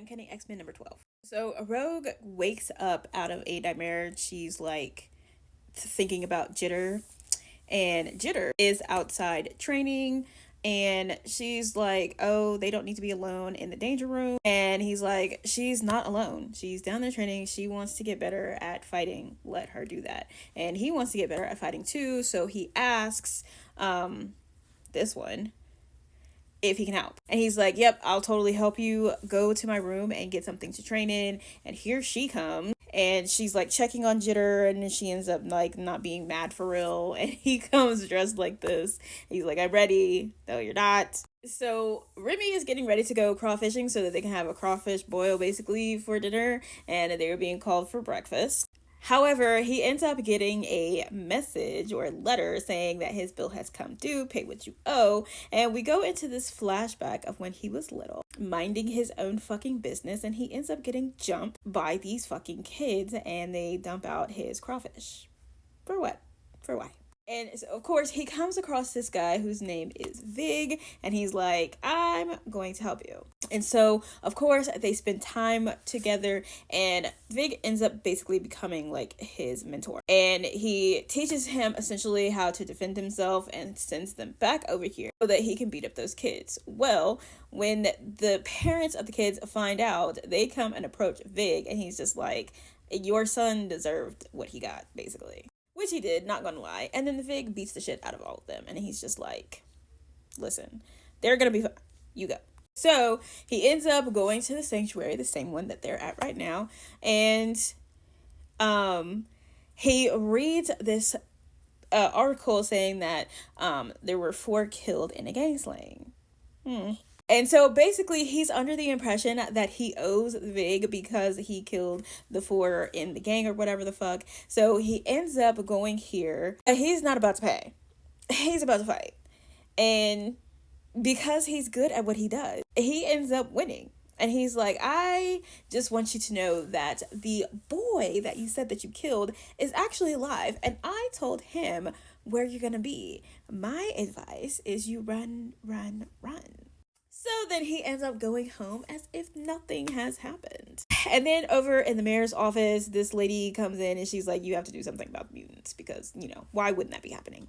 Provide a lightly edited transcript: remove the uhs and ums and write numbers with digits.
Uncanny X-Men number 12. So Rogue wakes up out of a nightmare. She's like thinking about Jitter, and Jitter is outside training, and she's like, oh, they don't need to be alone in the danger room. And he's like, she's not alone, she's down there training, she wants to get better at fighting, let her do that. And he wants to get better at fighting too, so he asks this one if he can help. And he's like, yep, I'll totally help you. Go to my room and get something to train in. And here she comes. And she's like checking on Jitter, and then she ends up like not being mad for real. And he comes dressed like this. He's like, I'm ready. No, you're not. So Remy is getting ready to go crawfishing so that they can have a crawfish boil basically for dinner. And they were being called for breakfast. However, he ends up getting a message or a letter saying that his bill has come due, pay what you owe. And we go into this flashback of when he was little, minding his own fucking business, and he ends up getting jumped by these fucking kids, and they dump out his crawfish. For what? For why? And so, of course, he comes across this guy whose name is Vig, and he's like, I'm going to help you. And so, of course, they spend time together, and Vig ends up basically becoming like his mentor. And he teaches him essentially how to defend himself and sends them back over here so that he can beat up those kids. Well, when the parents of the kids find out, they come and approach Vig, and he's just like, your son deserved what he got, basically. Which he did, not gonna lie. And then the Vig beats the shit out of all of them. And he's just like, listen, they're gonna be fine. You go. So he ends up going to the sanctuary, the same one that they're at right now. And he reads this article saying that there were 4 killed in a gang slaying. And so basically he's under the impression that he owes Vig because he killed the 4 in the gang or whatever the fuck. So he ends up going here. He's not about to pay. He's about to fight. And because he's good at what he does, he ends up winning. And he's like, I just want you to know that the boy that you said that you killed is actually alive. And I told him where you're going to be. My advice is you run, run, run. So then he ends up going home as if nothing has happened. And then over in the mayor's office, this lady comes in and she's like, you have to do something about the mutants because, you know, why wouldn't that be happening?